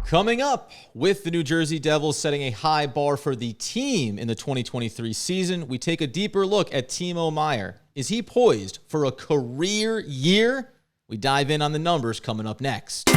Coming up, with the New Jersey Devils setting a high bar for the team in the 2023 season, we take a deeper look at Timo Meier. Is he poised for a career year? We dive in on the numbers coming up next.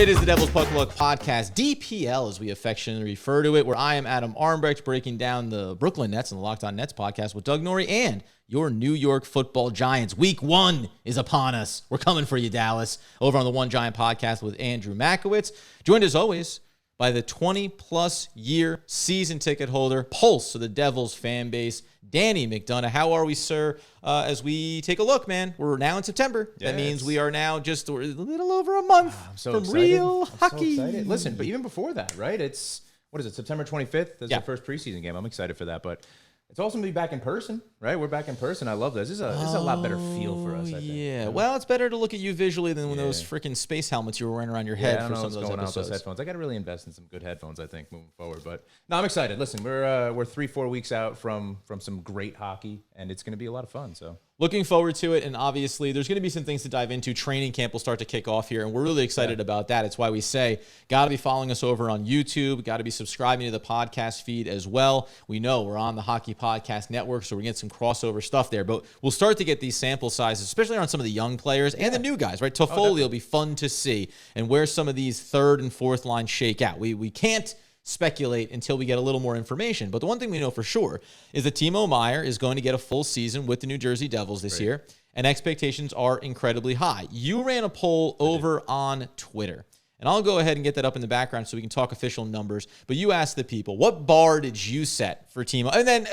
It is the Devil's Puck Luck Podcast, DPL as we affectionately refer to it, where I am Adam Armbrecht breaking down the Brooklyn Nets and the Locked On Nets podcast with Doug Norrie and your New York Football Giants. Week 1 is upon us. We're coming for you, Dallas, over on the One Giant podcast with Andrew Makowitz. Joined as always by the 20-plus year season ticket holder, pulse of the Devils fan base, Danny McDonough. How are we, sir? As we take a look, man, we're now in September. Yes. That means we are now just a little over a month from excited. Real hockey. So excited. Listen, but even before that, right? It's, what is it, September 25th? That's the first preseason game. I'm excited for that, but it's awesome to be back in person, right? We're back in person. I love this. This is a lot better feel for us, I think. Yeah. Well, it's better to look at you visually than those freaking space helmets you were wearing around your head for some of those episodes. Out those headphones. I got to really invest in some good headphones, I think, moving forward. But no, I'm excited. Listen, we're 3-4 weeks out from some great hockey, and it's going to be a lot of fun. So looking forward to it, and obviously there's going to be some things to dive into. Training camp will start to kick off here, and we're really excited about that. It's why we say, got to be following us over on YouTube, got to be subscribing to the podcast feed as well. We know we're on the Hockey Podcast Network, so we're getting some crossover stuff there, but we'll start to get these sample sizes, especially on some of the young players and the new guys, right? Toffoli will be fun to see, and where some of these third and fourth line shake out. We can't speculate until we get a little more information. But the one thing we know for sure is that Timo Meier is going to get a full season with the New Jersey Devils this year, and expectations are incredibly high. You ran a poll over on Twitter, and I'll go ahead and get that up in the background so we can talk official numbers. But you asked the people, what bar did you set for Timo? And then,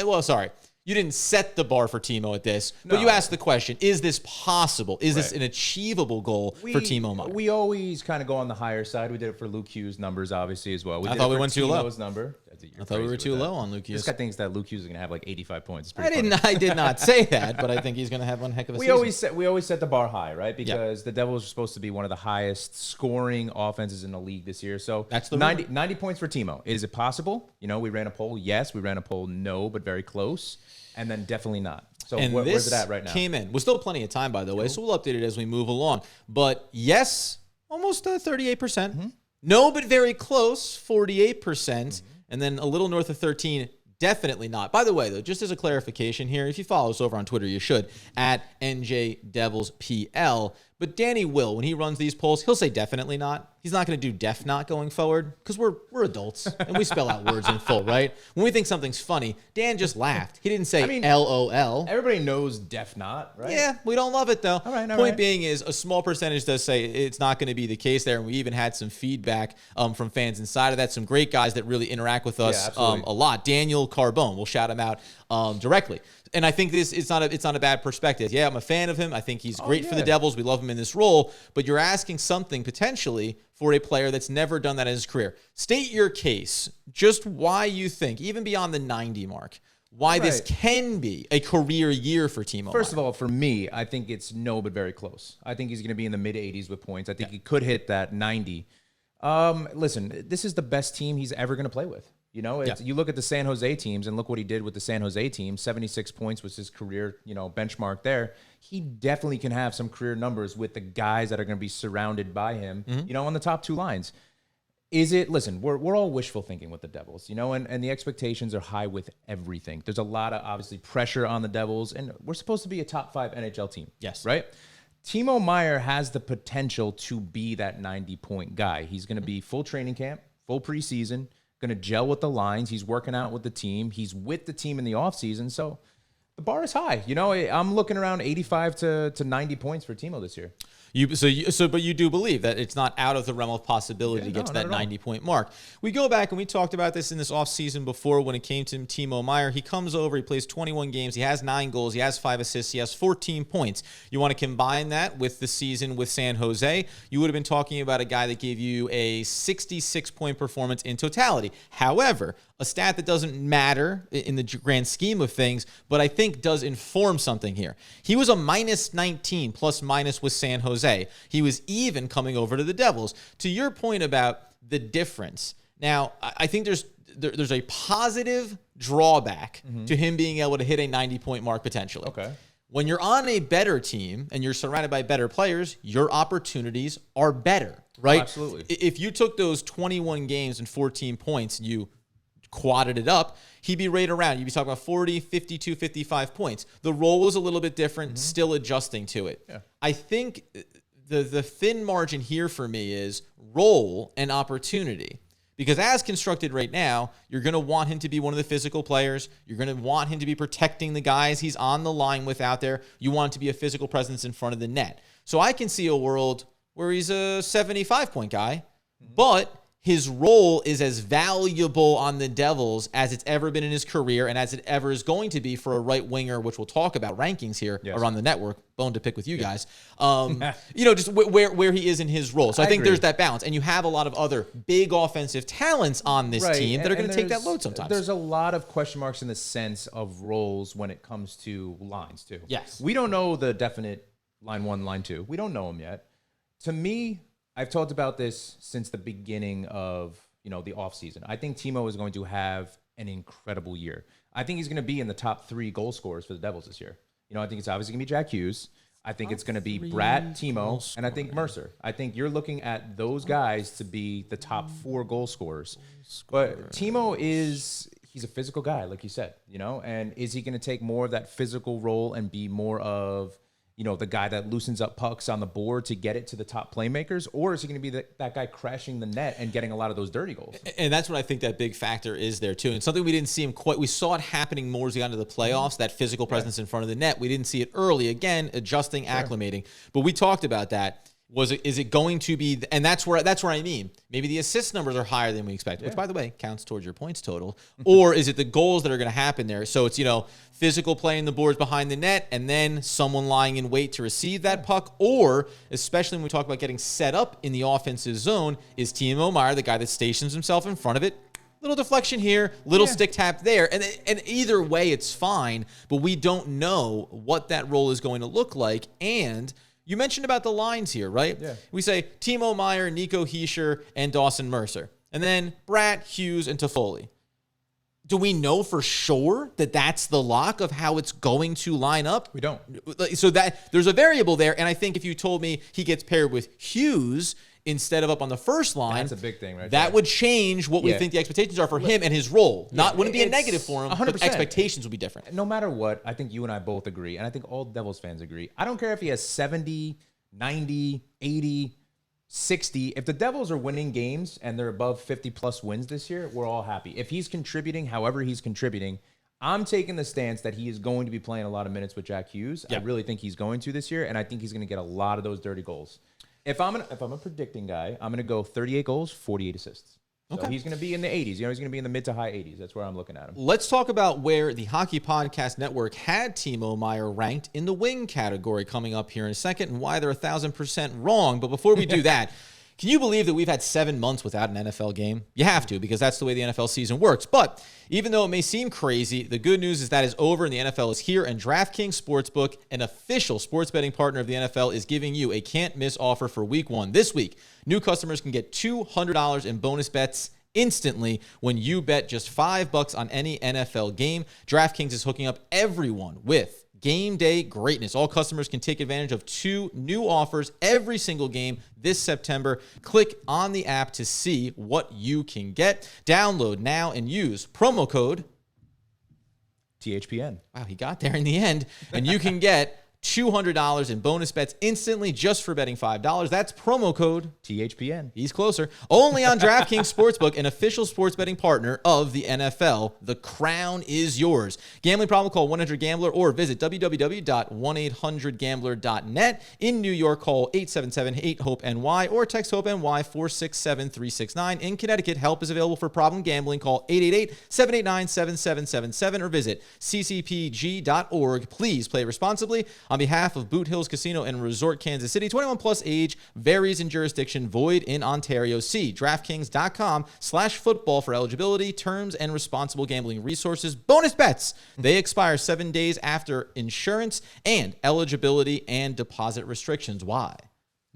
you didn't set the bar for Timo at this, but you asked the question, is this possible? Is this an achievable goal for Timo Meier? We always kind of go on the higher side. We did it for Luke Hughes' numbers, obviously, as well. I thought we went too low. Number. I thought we were too low on Luke Hughes. This guy thinks that Luke Hughes is going to have like 85 points. I did not say that, but I think he's going to have one heck of a season. We always set the bar high, right? Because the Devils are supposed to be one of the highest scoring offenses in the league this year. So that's the 90 points for Timo. Is it possible? We ran a poll. Yes. We ran a poll. No, but very close. And then definitely not. So where's it at right now? Came in. We're still plenty of time, by the way, so we'll update it as we move along. But yes, almost 38%. Mm-hmm. No, but very close, 48%. Mm-hmm. And then a little north of 13%, definitely not. By the way, though, just as a clarification here, if you follow us over on Twitter, you should, at NJDevilsPL. But Danny will, when he runs these polls, he'll say definitely not. He's not going to do def not going forward because we're adults and we spell out words in full, right? When we think something's funny, Dan just laughed. He didn't say LOL. Everybody knows def not, right? Yeah, we don't love it though. All right. Point being is a small percentage does say it's not going to be the case there, and we even had some feedback from fans inside of that. Some great guys that really interact with us a lot. Daniel Carbone, we'll shout him out directly. And I think it's not a bad perspective. Yeah, I'm a fan of him. I think he's great for the Devils. We love him in this role. But you're asking something potentially for a player that's never done that in his career. State your case, just why you think, even beyond the 90 mark, why this can be a career year for Timo Meier. First of all, for me, I think it's no, but very close. I think he's going to be in the mid-80s with points. I think he could hit that 90. Listen, this is the best team he's ever going to play with. You look at the San Jose teams and look what he did with the San Jose team. 76 points was his career, benchmark there. He definitely can have some career numbers with the guys that are going to be surrounded by him, on the top two lines. Listen, we're all wishful thinking with the Devils, and the expectations are high with everything. There's a lot of, obviously, pressure on the Devils, and we're supposed to be a top 5 NHL team. Yes. Right? Timo Meier has the potential to be that 90-point guy. He's going to be full training camp, full preseason, going to gel with the lines. He's working out with the team. He's with the team in the offseason. So the bar is high. I'm looking around 85 to 90 points for Timo this year. But you do believe that it's not out of the realm of possibility to get to that 90-point mark. We go back and we talked about this in this offseason before when it came to Timo Meier. He comes over, he plays 21 games, he has 9 goals, he has 5 assists, he has 14 points. You want to combine that with the season with San Jose, you would have been talking about a guy that gave you a 66-point performance in totality. However, a stat that doesn't matter in the grand scheme of things, but I think does inform something here. He was a minus 19 plus minus with San Jose. Jose. He was even coming over to the Devils. To your point about the difference, now I think there's a positive drawback to him being able to hit a 90-point mark potentially. Okay. When you're on a better team and you're surrounded by better players, your opportunities are better, right? Oh, absolutely. If you took those 21 games and 14 points and you quadded it up, he'd be right around. You'd be talking about 40, 52, 55 points. The role was a little bit different, still adjusting to it. Yeah. I think the thin margin here for me is role and opportunity. Because as constructed right now, you're going to want him to be one of the physical players. You're going to want him to be protecting the guys he's on the line with out there. You want him to be a physical presence in front of the net. So I can see a world where he's a 75-point guy, but his role is as valuable on the Devils as it's ever been in his career and as it ever is going to be for a right winger, which we'll talk about rankings here around the network. Bone to pick with you guys. Just where he is in his role. So I think there's that balance. And you have a lot of other big offensive talents on this team that are going to take that load sometimes. There's a lot of question marks in the sense of roles when it comes to lines, too. Yes. We don't know the definite line 1, line 2. We don't know them yet. To me, I've talked about this since the beginning of, the offseason. I think Timo is going to have an incredible year. I think he's going to be in the top 3 goal scorers for the Devils this year. I think it's obviously going to be Jack Hughes. I think it's going to be Bratt, Timo, and I think Mercer. I think you're looking at those guys to be the top 4 goal scorers. But Timo he's a physical guy, like you said, and is he going to take more of that physical role and be more of the guy that loosens up pucks on the board to get it to the top playmakers? Or is he going to be that guy crashing the net and getting a lot of those dirty goals? And that's what I think that big factor is there, too. And something we didn't see him quite. We saw it happening more as we got into the playoffs, that physical presence in front of the net. We didn't see it early. Again, adjusting, acclimating. But we talked about that. Is it going to be, and that's where I mean, maybe the assist numbers are higher than we expect, which by the way counts towards your points total, or is it the goals that are going to happen there? So it's, physical play in the boards behind the net and then someone lying in wait to receive that puck, or especially when we talk about getting set up in the offensive zone, is Timo Meier the guy that stations himself in front of it? Little deflection here, little stick tap there. And either way, it's fine, but we don't know what that role is going to look like. And you mentioned about the lines here, right? Yeah. We say Timo Meier, Nico Hischier, and Dawson Mercer. And then Bratt, Hughes, and Toffoli. Do we know for sure that that's the lock of how it's going to line up? We don't. So that there's a variable there. And I think if you told me he gets paired with Hughes instead of up on the first line, that's a big thing, right? That would change what we think the expectations are for him and his role. Wouldn't be a negative for him, 100%. But expectations would be different. No matter what, I think you and I both agree, and I think all Devils fans agree. I don't care if he has 70, 90, 80, 60. If the Devils are winning games and they're above 50-plus wins this year, we're all happy. If he's contributing however he's contributing, I'm taking the stance that he is going to be playing a lot of minutes with Jack Hughes. I really think he's going to this year, and I think he's going to get a lot of those dirty goals. If I'm a predicting guy, I'm going to go 38 goals, 48 assists. So he's going to be in the 80s. He's going to be in the mid to high 80s. That's where I'm looking at him. Let's talk about where the Hockey Podcast Network had Timo Meier ranked in the wing category coming up here in a second, and why they're 1,000% wrong. But before we do that, can you believe that we've had 7 months without an NFL game? You have to, because that's the way the NFL season works. But even though it may seem crazy, the good news is that is over and the NFL is here, and DraftKings Sportsbook, an official sports betting partner of the NFL, is giving you a can't-miss offer for Week 1. This week, new customers can get $200 in bonus bets instantly when you bet just $5 on any NFL game. DraftKings is hooking up everyone with game day greatness. All customers can take advantage of 2 new offers every single game this September. Click on the app to see what you can get. Download now and use promo code THPN. Wow, he got there in the end. And you can get $200 in bonus bets instantly just for betting $5. That's promo code THPN. He's closer. Only on DraftKings Sportsbook, an official sports betting partner of the NFL. The crown is yours. Gambling problem? Call 1-800-GAMBLER or visit www.1800gambler.net. In New York, call 877-8-HOPE-NY or text HOPE-NY 467-369. In Connecticut, help is available for problem gambling. Call 888-789-7777 or visit ccpg.org. Please play responsibly. On behalf of Boot Hills Casino and Resort, Kansas City, 21 plus age, varies in jurisdiction, void in Ontario. See DraftKings.com/football for eligibility, terms, and responsible gambling resources. Bonus bets. They expire 7 days after insurance and eligibility and deposit restrictions. Why?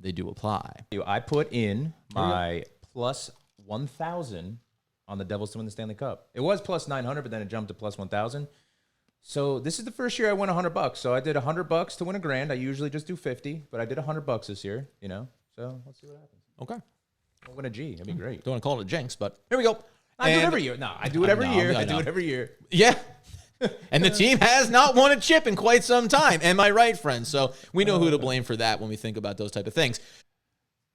They do apply. I put in my plus 1,000 on the Devils to win the Stanley Cup. It was plus 900, but then it jumped to plus 1,000. So this is the first year I won $100. So I did $100 to win $1,000. I usually just do 50, but I did $100 this year, So let's see what happens. Okay. I'll win a G. That'd be great. Don't want to call it a jinx, but here we go. I do it every year. No, I do it every year. I do it every year. Yeah. And the team has not won a chip in quite some time. Am I right, friends? So we know who to blame for that when we think about those type of things.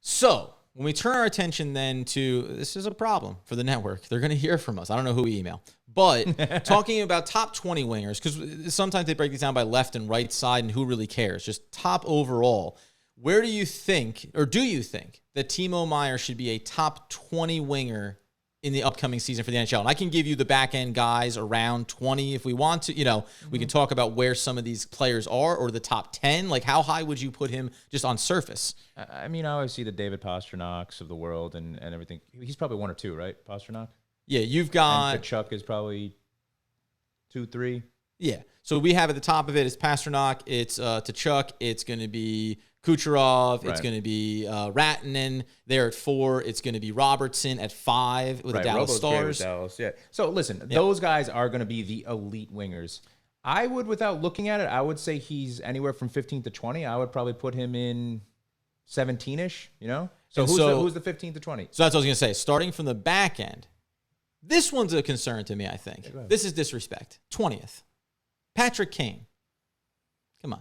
So when we turn our attention then to, this is a problem for the network. They're going to hear from us. I don't know who we email. But talking about top 20 wingers, because sometimes they break these down by left and right side, and who really cares? Just top overall. Where do you think, or do you think, that Timo Meier should be a top 20 winger in the upcoming season for the NHL? And I can give you the back end guys around 20 if we want to. We can talk about where some of these players are, or the top 10. Like, how high would you put him just on surface? I mean, I always see the David Pasternaks of the world and everything. He's probably 1 or 2, right? Pasternak? Yeah, you've got... And Kachuk is probably 2, 3. Yeah. So we have at the top of it is Pasternak. It's Tkachuk. It's going to be Kucherov. Right. It's going to be Ratinen there at 4. It's going to be Robertson at 5 with the Dallas Robo's Stars. Great with Dallas, yeah. So listen, those guys are going to be the elite wingers. I would, without looking at it, I would say he's anywhere from 15 to 20. I would probably put him in 17-ish, So who's the 15 to 20? So that's what I was going to say. Starting from the back end, this one's a concern to me, I think. Yeah, this is disrespect. 20th. Patrick Kane. Come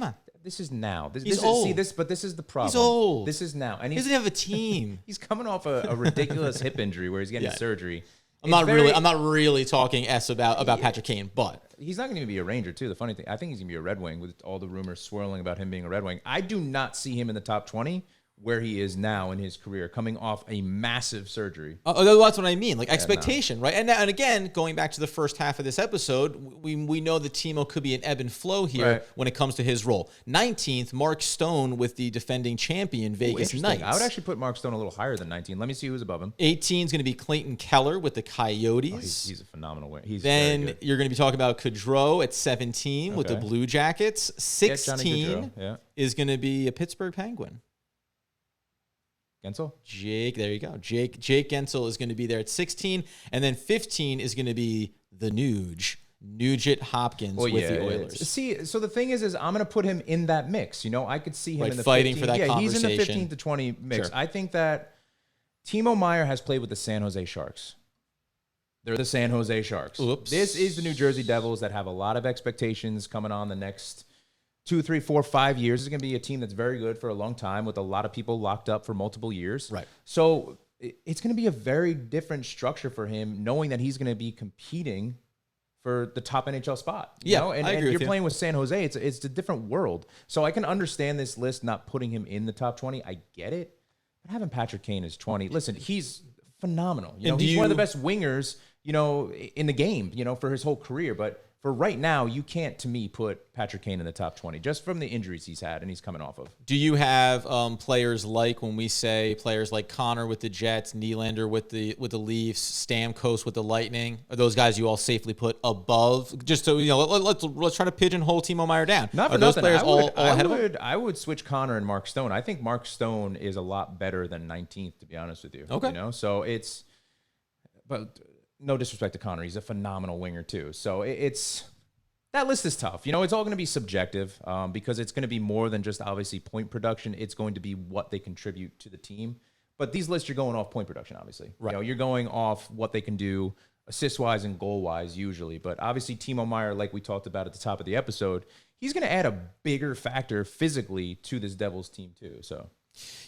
on. This is now. He's old. But this is the problem. He's old. This is now. And he doesn't have a team. He's coming off a ridiculous hip injury where he's getting surgery. I'm not really talking about Patrick Kane, but he's not going to be a Ranger too. The funny thing, I think he's going to be a Red Wing with all the rumors swirling about him being a Red Wing. I do not see him in the top 20 where he is now in his career, coming off a massive surgery. That's what I mean, like expectation, right? And again, going back to the first half of this episode, we know that Timo could be an ebb and flow here when it comes to his role. 19th, Mark Stone with the defending champion Vegas Knights. I would actually put Mark Stone a little higher than 19. Let me see who's above him. 18 is going to to be Clayton Keller with the Coyotes. Oh, he's a phenomenal winner. Then you're going to be talking about Gaudreau at 17 with the Blue Jackets. 16 is going to be a Pittsburgh Penguin. Gensel? There you go. Jake Gensel is going to be there at 16. And then 15 is going to be the Nugent Hopkins with the Oilers. See, so the thing is I'm going to put him in that mix. I could see him in the fighting 15. for that conversation. He's in the 15 to 20 mix. Sure. I think that Timo Meier has played with the San Jose Sharks. They're the San Jose Sharks. Oops. This is the New Jersey Devils that have a lot of expectations coming on the next 2, 3, 4, 5 years. This is going to be a team that's very good for a long time with a lot of people locked up for multiple years. Right. So it's going to be a very different structure for him, knowing that he's going to be competing for the top NHL spot. I agree and you're playing with San Jose. It's a different world. So I can understand this list not putting him in the top 20. I get it. But having Patrick Kane as 20, listen, he's phenomenal. He's one of the best wingers, in the game, for his whole career. But for right now, you can't, to me, put Patrick Kane in the top 20 just from the injuries he's had and he's coming off of. Do you have players like, when we say players like Connor with the Jets, Nylander with the Leafs, Stamkos with the Lightning? Are those guys you all safely put above? Just so let's try to pigeonhole Timo Meier down. Not for those nothing. Players all ahead of him? I would switch Connor and Mark Stone. I think Mark Stone is a lot better than 19th, to be honest with you. Okay. So but no disrespect to Connor, he's a phenomenal winger too. So that list is tough. It's all going to be subjective because it's going to be more than just obviously point production. It's going to be what they contribute to the team. But these lists, you're going off point production, obviously. Right. You're going off what they can do assist-wise and goal-wise usually. But obviously Timo Meier, like we talked about at the top of the episode, he's going to add a bigger factor physically to this Devils team too. So.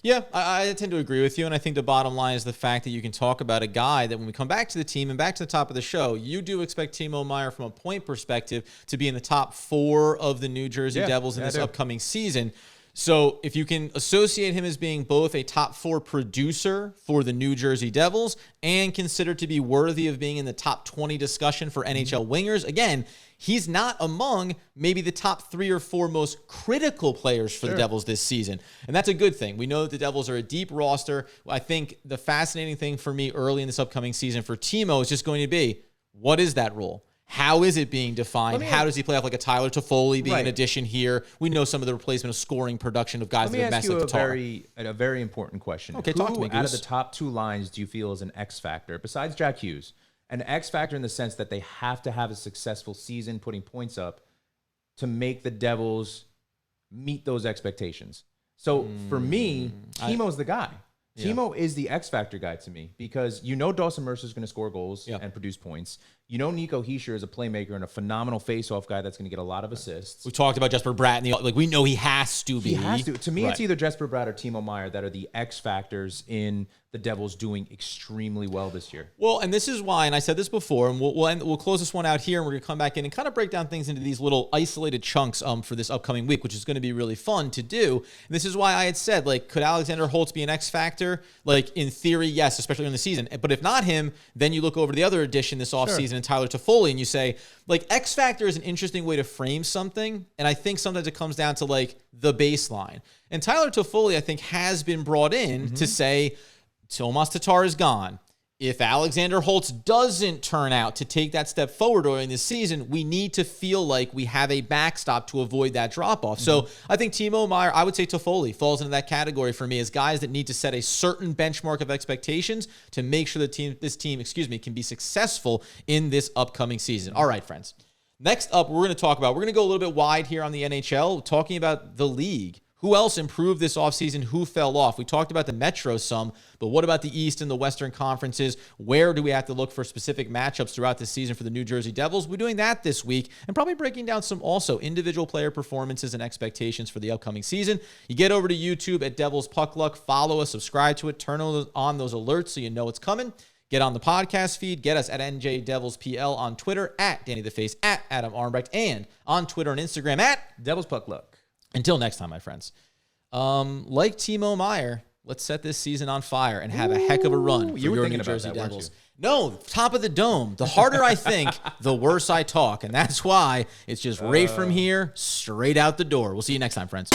Yeah, I tend to agree with you, and I think the bottom line is the fact that you can talk about a guy that when we come back to the team and back to the top of the show, you do expect Timo Meier from a point perspective to be in the top 4 of the New Jersey Devils in this upcoming season. So if you can associate him as being both a top 4 producer for the New Jersey Devils and considered to be worthy of being in the top 20 discussion for NHL wingers, again, he's not among maybe the top 3 or 4 most critical players for the Devils this season. And that's a good thing. We know that the Devils are a deep roster. I think the fascinating thing for me early in this upcoming season for Timo is just going to be, what is that role? How is it being defined? How does he play off like a Tyler Toffoli being an addition here? We know some of the replacement of scoring production of guys that have messed like Tatar. Let me ask you a very important question. Okay, talk to me, Goose. Out of the top 2 lines do you feel is an X factor, besides Jack Hughes? An X factor in the sense that they have to have a successful season putting points up to make the Devils meet those expectations. So for me, Timo's the guy. Yeah. Timo is the X factor guy to me because Dawson Mercer is going to score goals and produce points. Nico Hischier is a playmaker and a phenomenal face-off guy that's going to get a lot of assists. We talked about Jesper Bratt. We know he has to be. He has to. To me, it's either Jesper Bratt or Timo Meier that are the X factors in the Devils doing extremely well this year. Well, and this is why, and I said this before, and we'll close this one out here, and we're going to come back in and kind of break down things into these little isolated chunks for this upcoming week, which is going to be really fun to do. And this is why I had said, could Alexander Holtz be an X factor? In theory, yes, especially in the season. But if not him, then you look over the other addition this offseason, and Tyler Toffoli, and you say, X factor is an interesting way to frame something, and I think sometimes it comes down to the baseline. And Tyler Toffoli, I think, has been brought in to say, Tomas Tatar is gone. If Alexander Holtz doesn't turn out to take that step forward during this season, we need to feel like we have a backstop to avoid that drop-off. So I think Timo Meier, I would say Toffoli, falls into that category for me as guys that need to set a certain benchmark of expectations to make sure this team can be successful in this upcoming season. All right, friends. Next up, we're going to go a little bit wide here on the NHL, talking about the league. Who else improved this offseason? Who fell off? We talked about the Metro some, but what about the East and the Western Conferences? Where do we have to look for specific matchups throughout the season for the New Jersey Devils? We're doing that this week and probably breaking down some also individual player performances and expectations for the upcoming season. You get over to YouTube at Devils Puck Luck, follow us, subscribe to it, turn on those alerts so you know it's coming. Get on the podcast feed. Get us at NJ Devils PL on Twitter, at Danny the Face, at Adam Armbrecht, and on Twitter and Instagram at Devils Puck Luck. Until next time, my friends. Like Timo Meier, let's set this season on fire and have a heck of a run for your New Jersey Devils. No, top of the dome. The harder I think, the worse I talk. And that's why it's just right from here, straight out the door. We'll see you next time, friends.